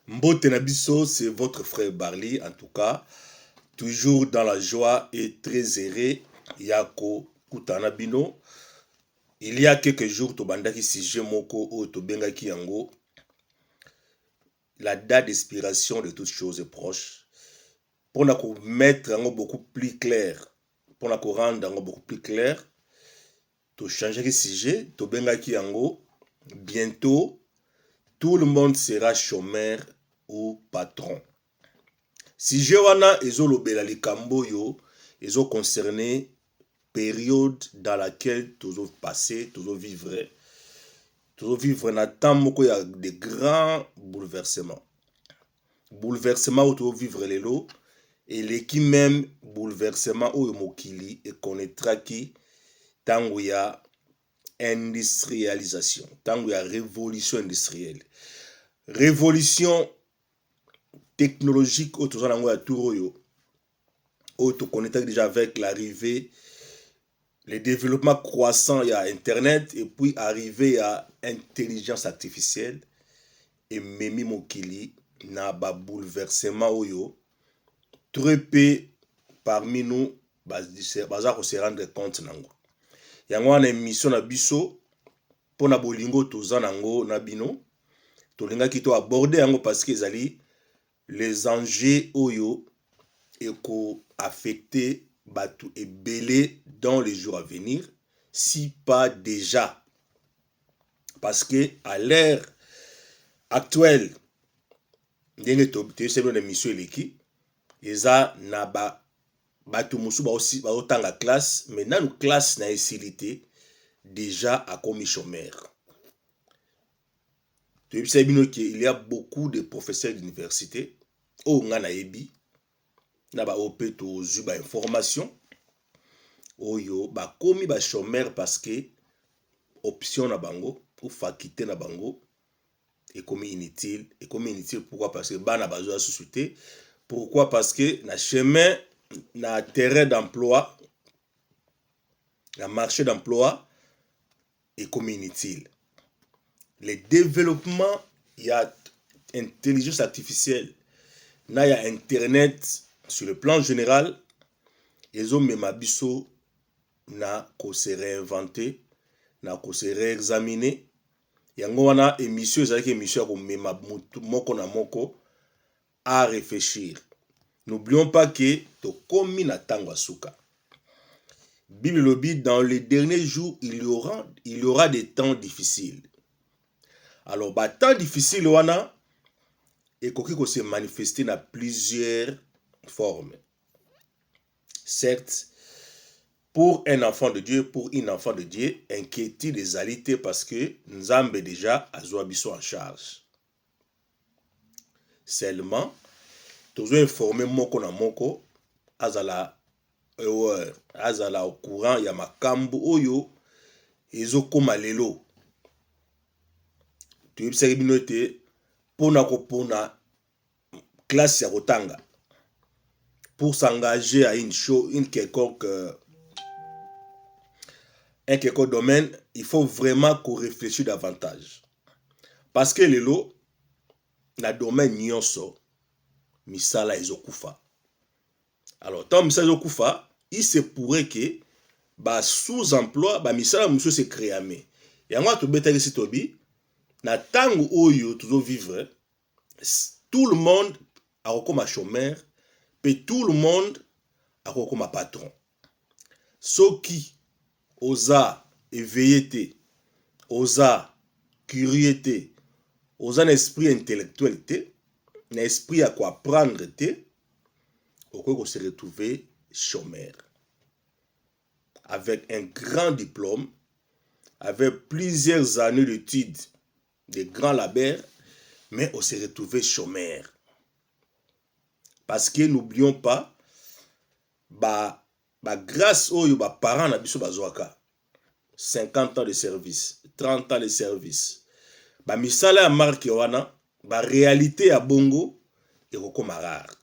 Mbote Nabiso, c'est votre frère Barli, en tout cas, toujours dans la joie et très heureux. Yako Kutanabino. Il y a quelques jours, Tobandaki Sije Moko ou Tobengaki Yango, la date d'expiration de toutes choses est proche. Pour nous mettre beaucoup plus clair, pour nous rendre beaucoup plus clair, to changer de sujet, Tobengaki Yango, bientôt, tout le monde sera chômeur ou patron. Si je wana ezolobela likambo yo ezo concerné période dans laquelle toujours passé, toujours vivre na temps moko ya de grands bouleversements. Bouleversement où toujours vivre lelo et leki même bouleversement où mokili et connaîtra qui tango ya industrialisation, tango ya révolution industrielle. Révolution technologique autour de la tour auto connecté déjà avec l'arrivée le développement croissant il y a internet et puis arrivé à intelligence artificielle et memi mokili na ba bouleversement oyo très peu parmi nous baza ko se rendre compte nango yango wana émission na biso pona bolingo toza nango na bino tolingaki to aborder yango parce que ezali les enjeux oyo eko affecter batu ebele dans les jours à venir, si pas déjà. Parce que à l'ère actuelle, ndenge toyebisaki na émission eleki eza na batu mosusu baotanga classe mais nanu classe na esili te déjà akomi chômeur. Toyebisaki bino qu'il y a beaucoup de professeurs d'université oyo nga nayebi na ba ope tozwi ba information oyo bakomi ba chômeur parce que option na bango ou faculté na bango ekomi inutile pourquoi parce que bana bazo société pourquoi parce que na chemin na terrain d'emploi na marché d'emploi ekomi inutile. Le développement il y a intelligence artificielle na ya internet sur le plan général ezo mema biso na ko se réinventer na ko se réexaminer yango wana émission ezalaki émission ya komema moko na moko à réfléchir. N'oublions pas que tokomi na tango ya suka. Bible lobi dans les derniers jours il y aura des temps difficiles. Alors ba temps difficile wana ekoki ko se manifester na plusieurs formes. Certes, pour un enfant de Dieu, pour une enfant de Dieu, inquiétude des alités parce que Nzambe déjà a biso en charge. Seulement, toujours informé moko na moko, azala au courant ya makambo oyo ezo koma lelo. Tu yebisaki bino ete pona classe ya kotanga pour s'engager à une quelconque un quelconque domaine, il faut vraiment qu'on réfléchisse davantage. Parce que lelo, na domaine nyonso, misala ezokufa. Alors, tant misala ezokufa, il se pourrait que sous-emploi, misala musu se créame. Yango to betaki si tobi, na tango oyo tuzo vivre, tout le monde a comme chômeur, et tout le monde a comme patron. Ceux qui osa éveillé, osa curieux, osa un esprit intellectuel, un esprit à quoi apprendre, on se retrouver chômeur. Avec un grand diplôme, avec plusieurs années d'études, de grands labeurs, mais on se retrouver chômeur. Parce que n'oublions pas, grâce aux parents na biso bazwaka 50 ans de service, 30 ans de service. Misala ya marque wana, réalité ya bongo ekokoma rare.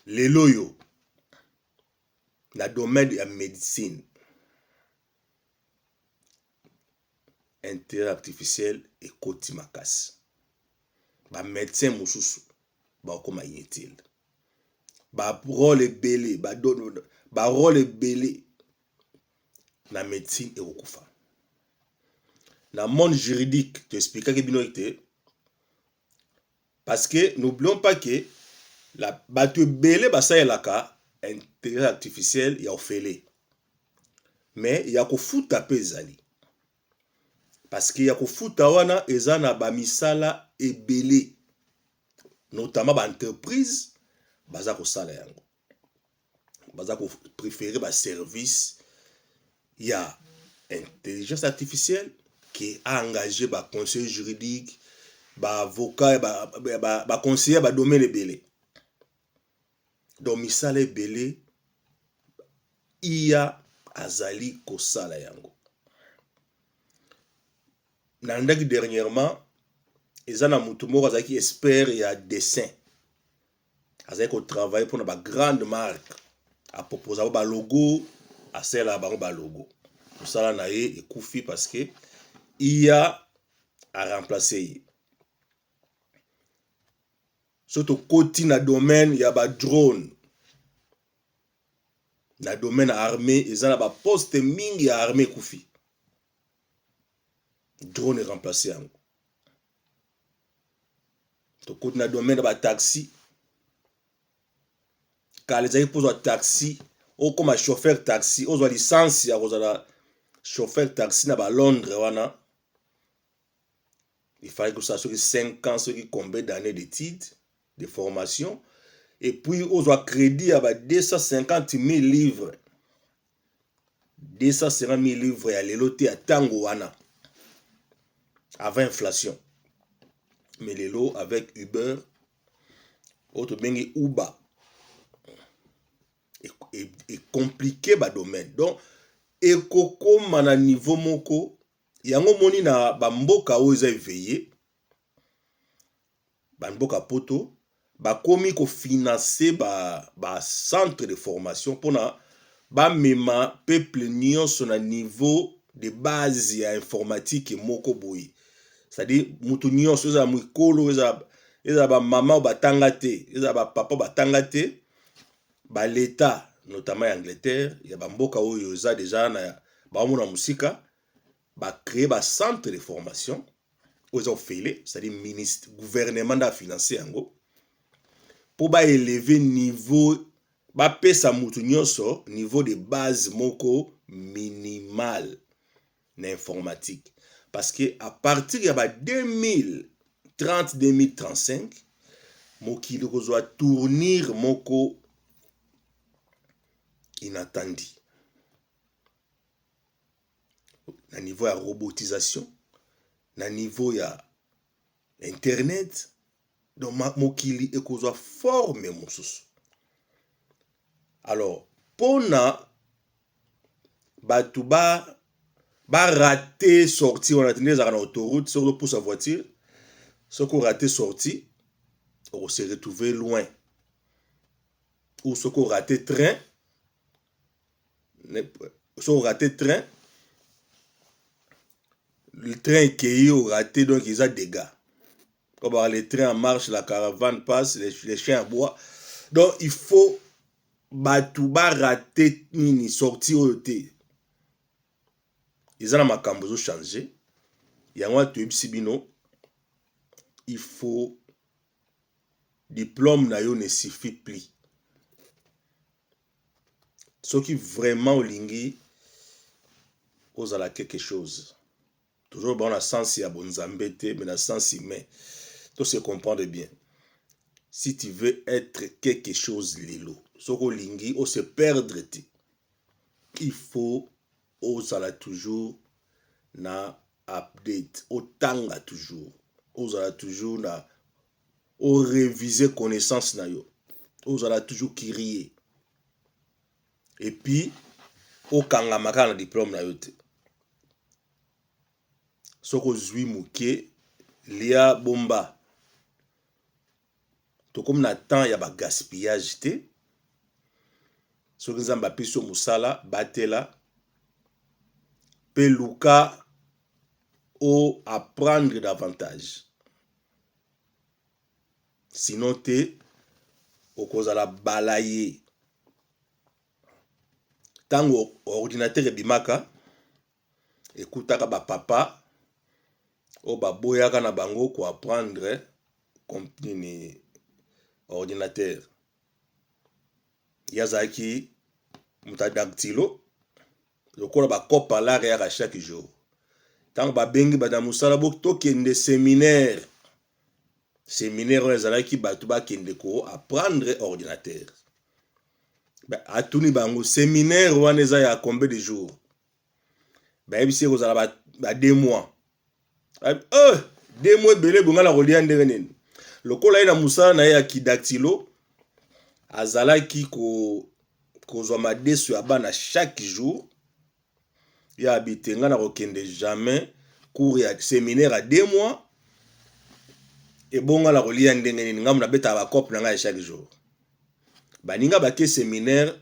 Lelo yo na domaine ya médecine, intelligence artificielle et koti makasi. ba médecin mosusu ba koma inutile, ba rôle belé ba rôle belé na médecine ekokufa. Na monde juridique tu expliquais bino ete parce que n'oublions pas que la batu belé basalelaka intelligence artificielle ya ofele, mais ya kofuta pe ezali parce que ya kofuta wana eza na bamisala ebele, notamment ba entreprise baza kosala yango, baza ko préférer ba service ya intelligence artificielle qui a engagé ba conseiller juridique, ba avocat, ba conseiller ba domaine ebele. Donc misala ebele iya azali kosala yango. Nandaki dernièrement eza na mutu moko azalaki expert ya dessin, azalaki kotravaille mpona ba grande marque, aproposa ba logo, asala bango ba logo. Mosala na ye ekufi parce que iya a remplacé ye. Surtout koti na domaine ya ba drone, na domaine armée eza na ba poste mingi ya armée ekufi, drone est remplacé yango. To koti na domaine ya ba taxi, kala ezali kozwa taxi okoma chauffeur taxi ozwa licence ya kozala chauffeur taxi na ba Londres wana, il fallait que ça soit 5 ans, ce qui combien d'années d'études, de formation, et puis ozwa crédit ya ba 250 000 livres, 250 000 livres ya lelo te ya tango wana avant inflation. Mais lelo avec Uber, autre bengi Uber, et compliqué ba domaine. Donc ekokoma na niveau moko yango moni na bamboka oyo eza éveillé, bamboka poto bakomi kofinanse ba centre de formation mpona bamema peuple nyonso na niveau de base ya informatique moko boye. C'est-à-dire mutu nyonso eza mwikolo, eza ba mama o batanga te, eza ba papa batanga te, ba l'État notamment en Angleterre, ya bamboka oyo eza déjà na baomona musika, ba créer ba centre de formation oyo eza ofele, c'est-à-dire ministre gouvernement da financer yango pour ba élever niveau, ba pesa mutu nyonso niveau de base moko minimal na informatique. Parce que à partir ya ba 2030 2035 mokili kozwa tournir moko inattendu na niveau ya robotisation, na niveau ya internet. Donc mokili ekozwa forme mosusu. Alors pona batu ba raté sortie, on a tenu à l'autoroute sur le pouce à voiture, ce qu'on raté sortie, on s'est retrouvé loin. Ou ce qu'on raté train, ce qu'on raté train, le train qui est raté, donc il y a des dégâts. Comme les trains en marche, la caravane passe, les chiens aboient. Donc il faut batuba rater nini sorti oyote. Ils ont makambo changé. Yango tu bino. Il faut diplôme na yo ne suffit plus. Ce qui vraiment olingi ozala quelque chose. Toujours bon na sens ya bonzambete, mais na sens humain. Tout se comprendre bien. Si tu veux être quelque chose lelo, soko lingi o se perdre te. Il faut ozala toujours na update, o tanga toujours. Ozala toujours na o réviser connaissance na yo. Ozala toujours kirier. Et puis o kanga maka na diplôme na yo te. Soko zui muke lia bomba. To comme na temps ya ba gaspillage te. Soki nzamba piso musala batela pe luka o apprendre davantage. sinon te okozala balaye. Tango ordinateur ebimaka ekutaka ba papa o baboyaka na bango ko apprendre ni ordinateur. Yazaki muta dactylo lokola ba copalare ya chaque jour. Tango babengi bana musala bok tokende séminaire. Séminaire oyo ezalaki bato bakende ko apprendre ordinateur. Atuni bango séminaire wana eza ya combien de jours? Bayebisi kozala ba 2 mois. 2 mois ebele bonga na kolia ndenge nini. Lokola ye na musala na ye ya kidactylo azalaki kozwa madeso ya bana chaque jour. Ya bitenga na kokende jamais cours ya séminaire à 2 mois. Et bonga la kolia ndenge nini ngamu na beta ba cop na ngai chaque jour. Baninga bake séminaire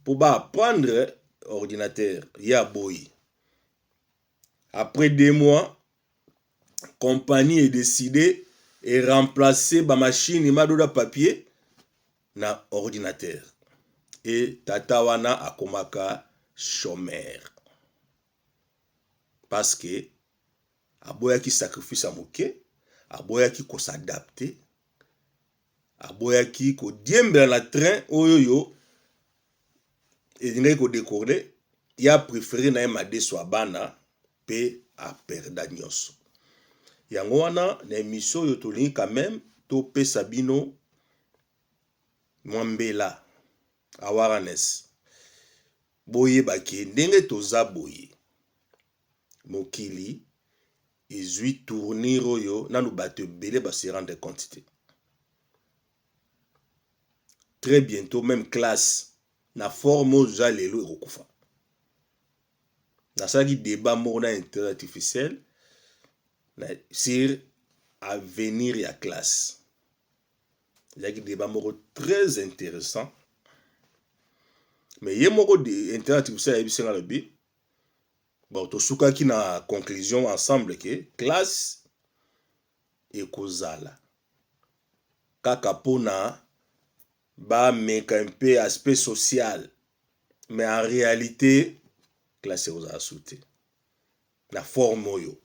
pour ba apprendre ordinateur ya boy. Après 2 mois, compagnie est décidé et remplacer ba machine madoda papier na ordinateur. Et tata wana akomaka chômeur. Parce que aboyaki sacrifice à moke, aboyaki ko s'adapter, aboyaki ko diembela na train oyoyo et ko décorer, il a préféré na emade so bana pe a perda nyonso. Yango wana na émission yo tolingi quand même to pe Sabino mwambela awareness. Boye baki ndenge toza boye. Mokili izui tournir oyo nanu bato belé ba se rendre compte. Très bientôt même classe na forme ja lelo ekokufa. Na saki débat moko na intelligence artificielle sur avenir ya classe. Il y a un débat très intéressant. Mais il y a un intelligence artificielle qui est bi. Bon, to suka ki na conclusion ensemble que classe ekozala. Kaka pona ba meka un peu aspect social. Mais en réalité, classe ekozala soute. La forme oyo.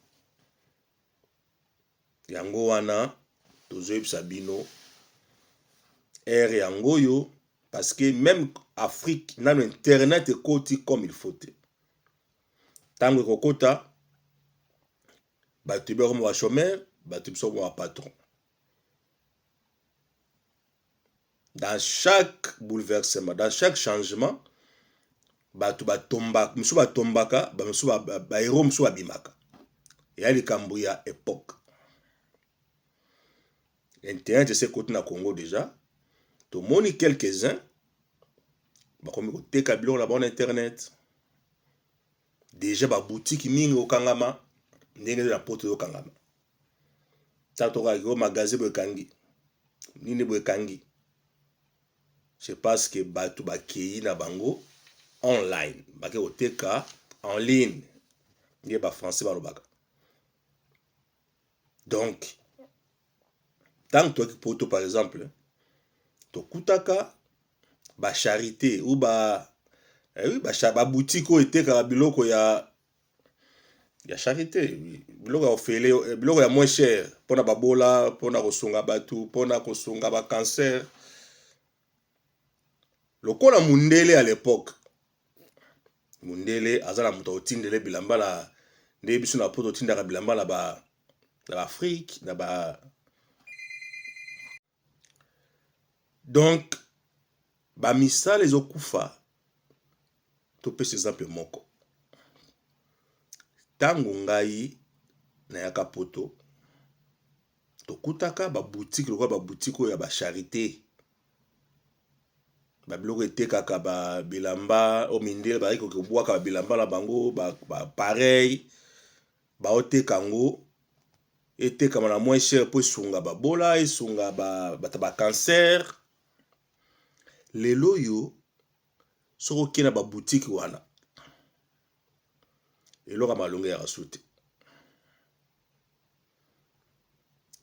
Yango wana tozoyeb sabino ere yango yo parce que même Afrique na internet ekoti comme il faut. Tango kokota bato be comme chômeur, bato so comme patron. Dans chaque bouleversement, dans chaque changement, bato batomba, musu batombaka, ba musu ba héros musu abimaka. Ya likambo ya époque. Internet c'est côté na Congo déjà. To moni quelques-uns ba komi ko teka biloko na bon internet. Déjà ba boutique mingi okangama ndenge na poto okangama. Tato ka yo magasin bo kangi. Nini bo kangi. C'est parce que bato ba kei na bango online. Ba ke oteka en ligne. Nge ba français ba lobaka. Donc tant que poto par exemple to kutaka ba charité ou ba ba boutique o eteka biloko ya charité biloko ya ofele biloko ya moins cher pona babola pona kosunga batu pona kosunga ba cancer lokola mundele à l'époque mundele azala muto otindele bilamba la nde biso na poto tindaka bilamba na ba Afrique na ba. Donc ba misala ezokufa to pesa exemple moko. Tango ngai na yaka poto to kutaka ba boutique lokola ba boutique ya ba charité. Ba biloko etekaka ba bilamba o mindele ba iko ko bwaka ba bilamba la bango ba pareil ba oteka ngo eteka na moins cher po sunga ba bola esunga ba cancer. Lelo yo soko kina ba boutique wana eloka malonga ya rasute.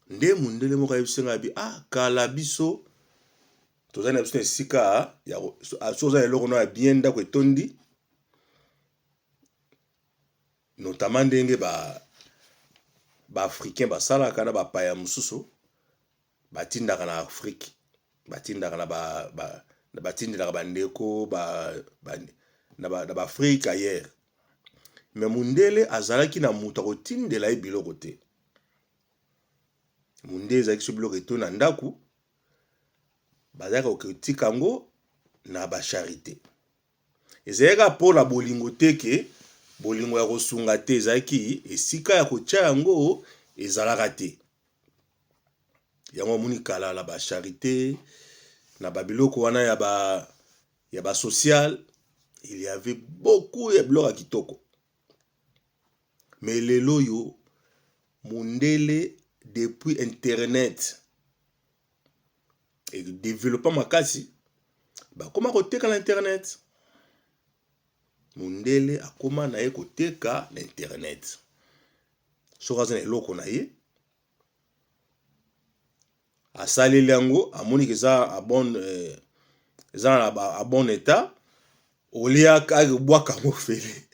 nde mundele moko ayebisenga bi kala biso tozali na biso na esika ya soza eloko no ya bien ndako etondi, notamment ndenge baafricain basalaka na bapaya mosusu batindaka na Afrique, batindaka batindelaka bandeko na baafrike ailleurs. Mais mundele azalaki na mutu akotindela ye biloko te. Mundele ezalaki so biloko eto na ndako bazalaka kotika yango na bacharité. Ezalaka mpola bolingo teke bolingo ya kosunga te, ezalaki esika ya kotya yango ezalaka te. Yango moni kala la bacharité na babiloko wana ya ba social, il y avait beaucoup ya biloko ya kitoko. Mais lelo yo mundele depuis internet et développement makasi bakoma koteka na internet. Mundele akoma na ye koteka na internet. Soka zana eloko na ye asaleli yango amoni keza a bon état, olia ka bwaka mo fele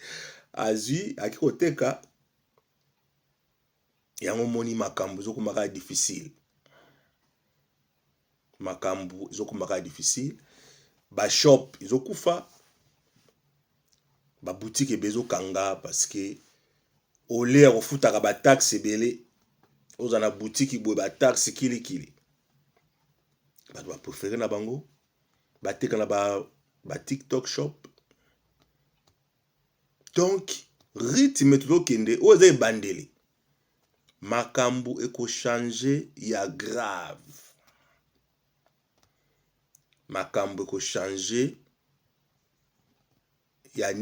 azwi aki koteka yango. Moni makambo ezokomaka difficile, makambo ezokomaka difficile, ba shop ezokufa, ba boutique bezokanga parce que olia kofutaka ba taxe ebele ozana boutique boye ba taxe kilikili. Bato ba préféré na bango bateka na ba TikTok shop. Donc rythme tozokende oyo eza ebandeli, makambo eko changer ya grave, makambo eko changer ya